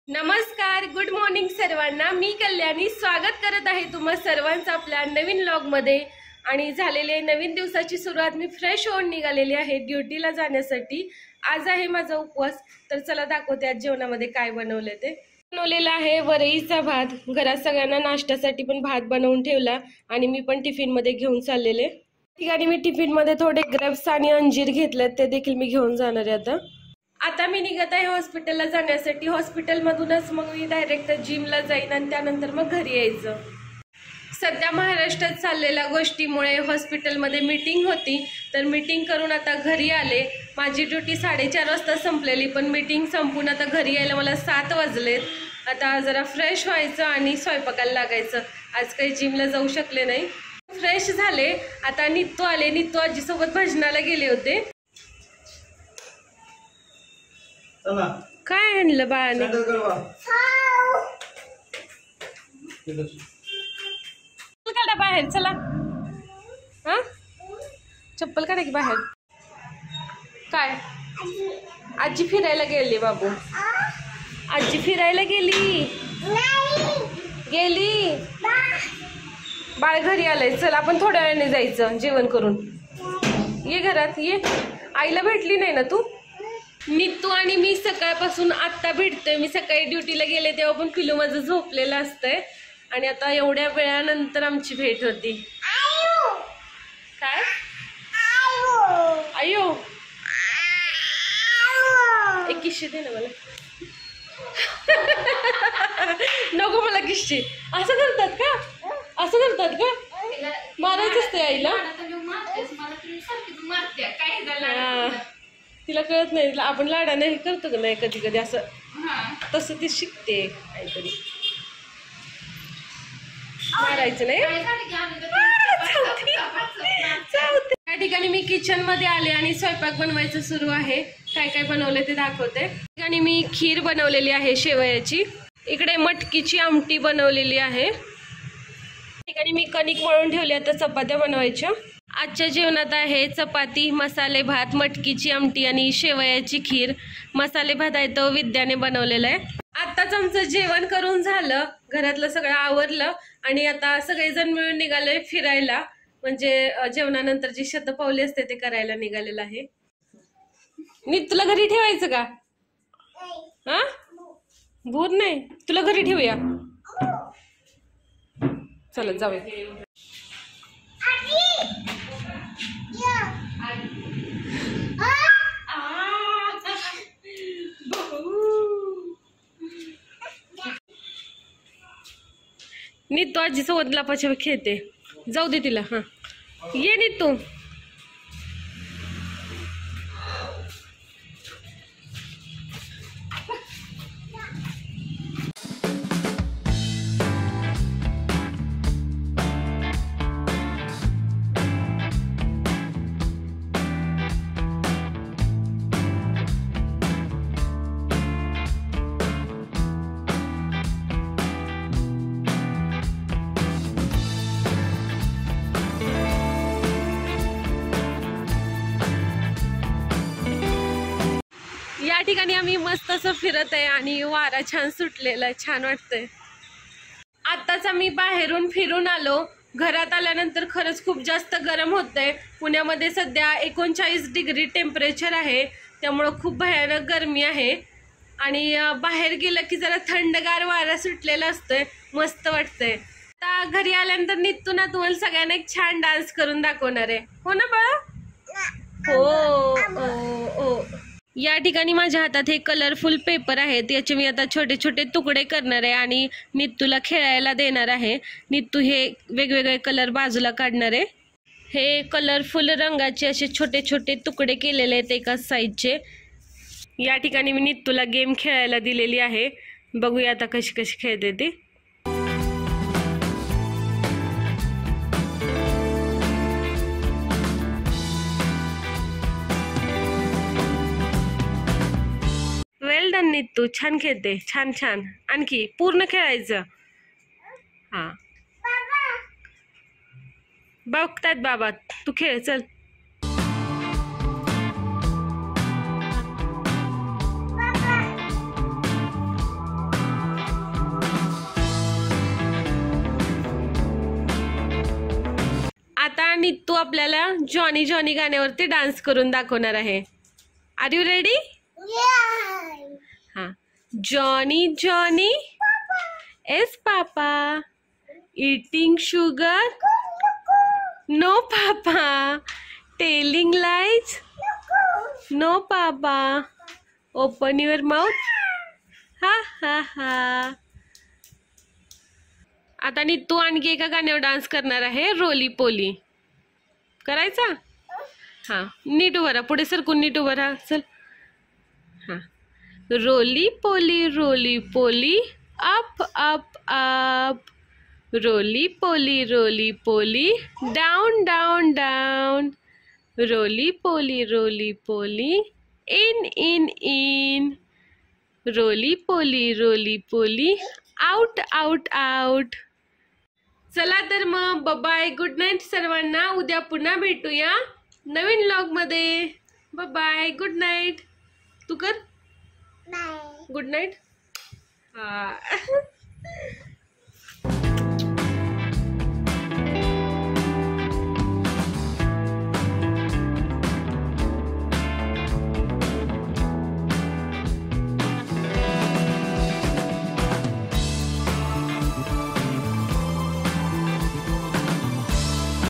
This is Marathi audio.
नमस्कार, गुड मॉर्निंग सर्वांना। मी कल्याणी स्वागत करत आहे तुम्हा सर्वांचं आपल्या नवीन व्लॉग मध्ये। आणि झालेले नवीन दिवसाची सुरुवात मी फ्रेश होऊन निघालेली आहे ड्युटीला जाण्यासाठी। आज आहे माझा उपवास, तर चला दाखवते आज जेवणामध्ये काय बनवले ते। बनवलेला आहे वरईचा भात। घरात सगळ्यांना नाश्त्यासाठी पण भात बनवून ठेवला आणि मी पण टिफिन मध्ये घेऊन चाललेले। ठिकाणी मी टिफिन मध्ये थोडे ग्रेप्स आणि अंजीर घेतले, ते देखील मी घेऊन जाणार आहे। आता मी निघत आहे हॉस्पिटलला जाण्यासाठी। हॉस्पिटलमधूनच मग मी डायरेक्ट जिमला जाईन आणि त्यानंतर मग घरी यायचं। सध्या महाराष्ट्रात चाललेल्या गोष्टीमुळे हॉस्पिटलमध्ये मीटिंग होती, तर मीटिंग करून आता घरी आले। माझी ड्युटी 4:30 वाजता संपलेली, पण मीटिंग संपून आता घरी यायला मला 7 वाजलेत। आता जरा फ्रेश व्हायचं आणि स्वयंपाकाला लागायचं। आज काही जिमला जाऊ शकले नाही। फ्रेश झाले, आता नित्तू आले। नित्तू आजीसोबत भजनाला गेले होते। काय आणलं बाळाने? काढा बाहेर, चला। हा, चप्पल काढा की बाहेर। काय? आजी फिरायला गेली बाबू। आजी फिरायला गेली गेली बाळ घरी आलंय। चल आपण थोड्या वेळाने जायचं जेवण करून। ये घरात ये। आईला भेटली नाही ना तू? नित्तू आणि मी सकाळपासून आत्ता भेटतोय। मी सकाळी ड्युटीला गेले तेव्हा पण पिलू माझं झोपलेलं असतंय आणि आता एवढ्या वेळानंतर आमची भेट होती। काय? आयो, एक किस्से दे ना मला। नको मला किस्से। असं करतात का? असं करतात का? मारायचं असते आईला? तिला कळत नाही, आपण लाडाने करतो का नाही कधी कधी असं, तसं ती शिकते काहीतरी। मारायचं नाही। त्या ठिकाणी मी किचन मध्ये आले आणि स्वयंपाक बनवायचं सुरू आहे। काय काय बनवले ते दाखवते। ठिकाणी मी खीर बनवलेली आहे शेवयाची। इकडे मटकीची आमटी बनवलेली आहे। ठिकाणी मी कणिक मळून ठेवली, आता चपात्या बनवायच्या। आजच्या जेवणात आहे चपाती, मसाले भात, मटकीची आमटी आणि शेवयाची खीर। मसाले भात आहे तो विद्याने बनवलेला आहे। आताच आमचं जेवण करून झालं, घरातलं सगळं आवरलं आणि आता सगळेजण मिळून निघालोय फिरायला। म्हणजे जेवणानंतर जी शतपावली असते ते करायला निघालेलं आहे। नीट तुला घरी ठेवायचं का? हा, भूत नाही, तुला घरी ठेवूया। चला जाऊया। नीतू आजी सोबत लपाछपी खेळते, जाऊ दे तिला। हा, ये नीतू। या ठिकाणी आम्ही मस्त असं फिरत आहे आणि वारा छान सुटलेला आहे, छान वाटतंय। आताच आम्ही बाहेरून फिरून आलो। घरात आल्यानंतर खरंच खूप जास्त गरम होतंय। पुण्यामध्ये सध्या 39 डिग्री टेम्परेचर आहे, त्यामुळं खूप भयानक गरमी आहे। आणि बाहेर गेलं की जरा थंडगार वारा सुटलेला असतोय, मस्त वाटतंय। आता घरी आल्यानंतर नित्तू ना तुम्हाला सगळ्यांना एक छान डान्स करून दाखवणार आहे, हो ना बाळा? हो। या ठिकाणी माझ्या हातात हे कलरफुल पेपर आहेत, याचे मी आता छोटे छोटे तुकडे करणार आहे आणि नित्तूला खेळायला देणार आहे। नित्तू हे वेगवेगळे कलर बाजूला काढणार आहे। हे कलरफुल रंगाचे असे छोटे छोटे तुकडे केलेले आहेत एकाच साईजचे। या ठिकाणी मी नित्तूला गेम खेळायला दिलेली आहे, बघूया आता कशी कशी खेळते ती। वेल डन नित्तू, छान खेळते, छान छान। आणखी पूर्ण खेळायचं। हा, बघतात बाबा, तू खेळ चल। नित्तू आपल्याला जॉनी जॉनी गाण्यावरती डान्स करून दाखवणार आहे. Are you ready? हा. Johnny Johnny yes papa eating sugar no papa telling lies no papa open your mouth हा हा हा. आता नित्तू आणखी एका गाण्यावर डान्स करणार आहे. रोली पोली करायचा. हा नीट उभा राहा. पुढे सरकून नीट उभा राहा. चल. हा. रोली पोली अप अप अप रोली पोली डाउन डाउन डाउन रोली पोली इन इन इन रोली पोली आउट आउट आउट. चला तर मग बाय गुड नाईट सर्वांना. उद्या पुन्हा भेटूया नवीन व्लॉग मध्ये. Bye good night. तू कर गुड नाईट. हा